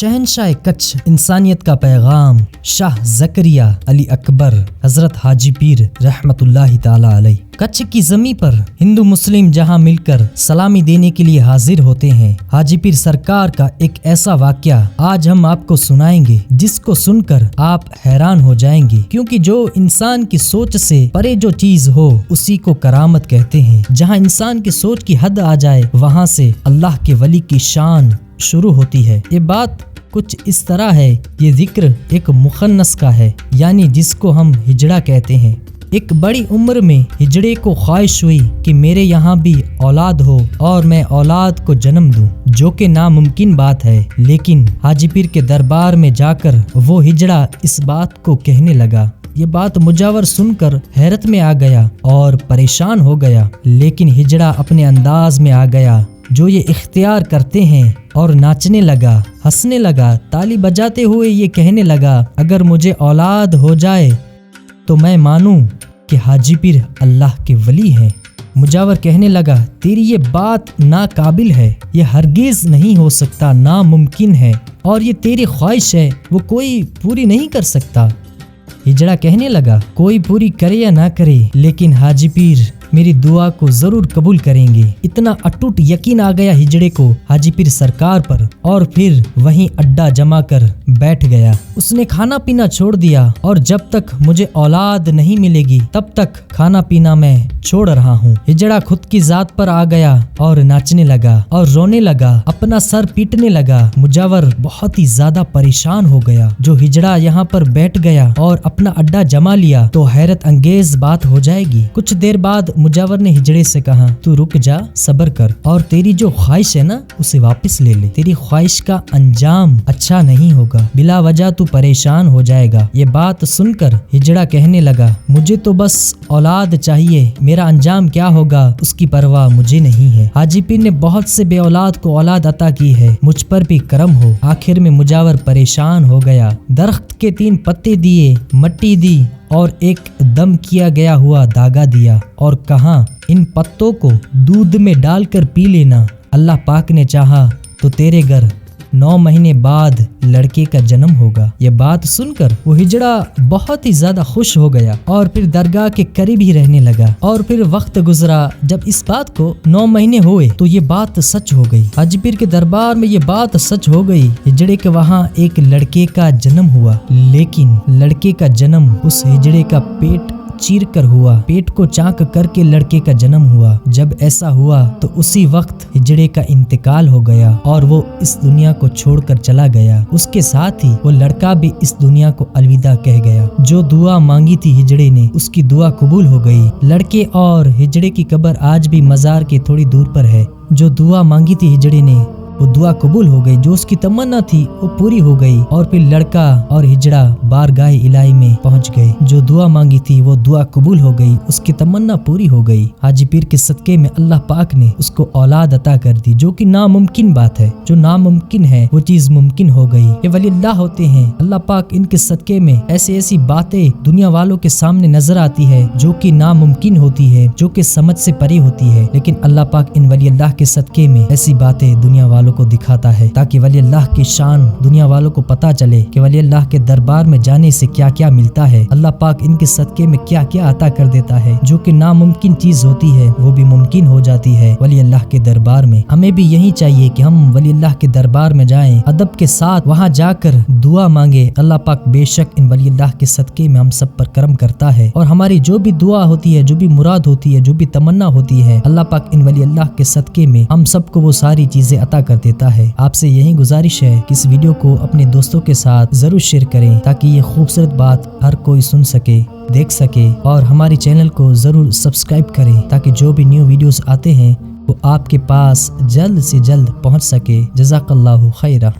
شہنشاہ کچھ انسانیت کا پیغام شاہ زکریا علی اکبر حضرت حاجی پیر رحمت اللہ تعالی علیہ کچھ کی زمین پر ہندو مسلم جہاں مل کر سلامی دینے کے لیے حاضر ہوتے ہیں۔ حاجی پیر سرکار کا ایک ایسا واقعہ آج ہم آپ کو سنائیں گے جس کو سن کر آپ حیران ہو جائیں گے، کیونکہ جو انسان کی سوچ سے پرے جو چیز ہو اسی کو کرامت کہتے ہیں۔ جہاں انسان کی سوچ کی حد آ جائے وہاں سے اللہ کے ولی کی شان شروع ہوتی ہے۔ یہ بات کچھ اس طرح ہے، یہ ذکر ایک مخنث کا ہے، یعنی جس کو ہم ہجڑا کہتے ہیں۔ ایک بڑی عمر میں ہجڑے کو خواہش ہوئی کہ میرے یہاں بھی اولاد ہو اور میں اولاد کو جنم دوں، جو کہ ناممکن بات ہے، لیکن حاجی پیر کے دربار میں جا کر وہ ہجڑا اس بات کو کہنے لگا۔ یہ بات مجاور سن کر حیرت میں آ گیا اور پریشان ہو گیا، لیکن ہجڑا اپنے انداز میں آ گیا جو یہ اختیار کرتے ہیں اور ناچنے لگا، ہنسنے لگا، تالی بجاتے ہوئے یہ کہنے لگا، اگر مجھے اولاد ہو جائے تو میں مانوں کہ حاجی پیر اللہ کے ولی ہیں۔ مجاور کہنے لگا، تیری یہ بات ناقابل ہے، یہ ہرگز نہیں ہو سکتا، ناممکن ہے، اور یہ تیری خواہش ہے وہ کوئی پوری نہیں کر سکتا۔ ہجڑا کہنے لگا، کوئی پوری کرے یا نہ کرے لیکن حاجی پیر میری دعا کو ضرور قبول کریں گے۔ اتنا اٹوٹ یقین آ گیا ہجڑے کو حاجی پیر سرکار پر، اور پھر وہیں اڈا جما کر بیٹھ گیا۔ اس نے کھانا پینا چھوڑ دیا، اور جب تک مجھے اولاد نہیں ملے گی تب تک کھانا پینا میں چھوڑ رہا ہوں۔ ہجڑا خود کی ذات پر آ گیا اور ناچنے لگا اور رونے لگا، اپنا سر پیٹنے لگا۔ مجاور بہت ہی زیادہ پریشان ہو گیا۔ جو ہجڑا یہاں پر بیٹھ گیا اور اپنا اڈا جما لیا تو حیرت انگیز بات ہو جائے گی۔ کچھ دیر بعد مجاور نے ہجڑے سے کہا، تو رک جا، صبر کر، اور تیری جو خواہش ہے نا اسے واپس لے لے، تیری خواہش کا انجام اچھا نہیں ہوگا، بلا وجہ تو پریشان ہو جائے گا۔ یہ بات سن کر ہجڑا کہنے لگا، مجھے تو بس اولاد چاہیے، میرا انجام کیا ہوگا اس کی پرواہ مجھے نہیں ہے۔ حاجی پیر نے بہت سے بے اولاد کو اولاد عطا کی ہے، مجھ پر بھی کرم ہو۔ آخر میں مجاور پریشان ہو گیا، درخت کے 3 پتے دیے، مٹی دی اور ایک دم کیا گیا ہوا داغا دیا اور کہا، ان پتوں کو دودھ میں ڈال کر پی لینا، اللہ پاک نے چاہا تو تیرے گھر 9 مہینے بعد لڑکے کا جنم ہوگا۔ یہ بات سن کر وہ ہجڑا بہت ہی زیادہ خوش ہو گیا اور پھر درگاہ کے قریب ہی رہنے لگا۔ اور پھر وقت گزرا، جب اس بات کو 9 مہینے ہوئے تو یہ بات سچ ہو گئی۔ حاجی پیر کے دربار میں یہ بات سچ ہو گئی، ہجڑے کے وہاں ایک لڑکے کا جنم ہوا، لیکن لڑکے کا جنم اس ہجڑے کا پیٹ چیر کر ہوا، پیٹ کو چاک کر کے لڑکے کا جنم ہوا۔ جب ایسا ہوا تو اسی وقت ہجڑے کا انتقال ہو گیا اور وہ اس دنیا کو چھوڑ کر چلا گیا۔ اس کے ساتھ ہی وہ لڑکا بھی اس دنیا کو الوداع کہہ گیا۔ جو دعا مانگی تھی ہجڑے نے اس کی دعا قبول ہو گئی۔ لڑکے اور ہجڑے کی قبر آج بھی مزار کے تھوڑی دور پر ہے۔ جو دعا مانگی تھی ہجڑے نے وہ دعا قبول ہو گئی، جو اس کی تمنا تھی وہ پوری ہو گئی، اور پھر لڑکا اور ہجڑا بارگاہ الہی میں پہنچ گئے۔ جو دعا مانگی تھی وہ دعا قبول ہو گئی، اس کی تمنا پوری ہو گئی۔ حاجی پیر کے صدقے میں اللہ پاک نے اس کو اولاد عطا کر دی، جو کہ ناممکن بات ہے۔ جو ناممکن ہے وہ چیز ممکن ہو گئی۔ یہ ولی اللہ ہوتے ہیں، اللہ پاک ان کے صدقے میں ایسی باتیں دنیا والوں کے سامنے نظر آتی ہے جو کہ ناممکن ہوتی ہے، جو کہ سمجھ سے پرے ہوتی ہے، لیکن اللہ پاک ان ولی اللہ کے صدقے میں ایسی باتیں دنیا والوں کو دکھاتا ہے تاکہ ولی اللہ کی شان دنیا والوں کو پتا چلے کہ ولی اللہ کے دربار میں جانے سے کیا کیا ملتا ہے۔ اللہ پاک ان کے صدقے میں کیا کیا عطا کر دیتا ہے، جو کہ ناممکن چیز ہوتی ہے وہ بھی ممکن ہو جاتی ہے ولی اللہ کے دربار میں۔ ہمیں بھی یہی چاہیے کہ ہم ولی اللہ کے دربار میں جائیں، ادب کے ساتھ وہاں جا کر دعا مانگے۔ اللہ پاک بے شک ان ولی اللہ کے صدقے میں ہم سب پر کرم کرتا ہے، اور ہماری جو بھی دعا ہوتی ہے، جو بھی مراد ہوتی ہے، جو بھی تمنا ہوتی ہے، اللہ پاک ان ولی اللہ کے صدقے میں ہم سب کو وہ ساری چیزیں عطا کر دیتا ہے۔ آپ سے یہی گزارش ہے کہ اس ویڈیو کو اپنے دوستوں کے ساتھ ضرور شیئر کریں تاکہ یہ خوبصورت بات ہر کوئی سن سکے، دیکھ سکے، اور ہماری چینل کو ضرور سبسکرائب کریں تاکہ جو بھی نیو ویڈیوز آتے ہیں وہ آپ کے پاس جلد سے جلد پہنچ سکے۔ جزاک اللہ خیرہ۔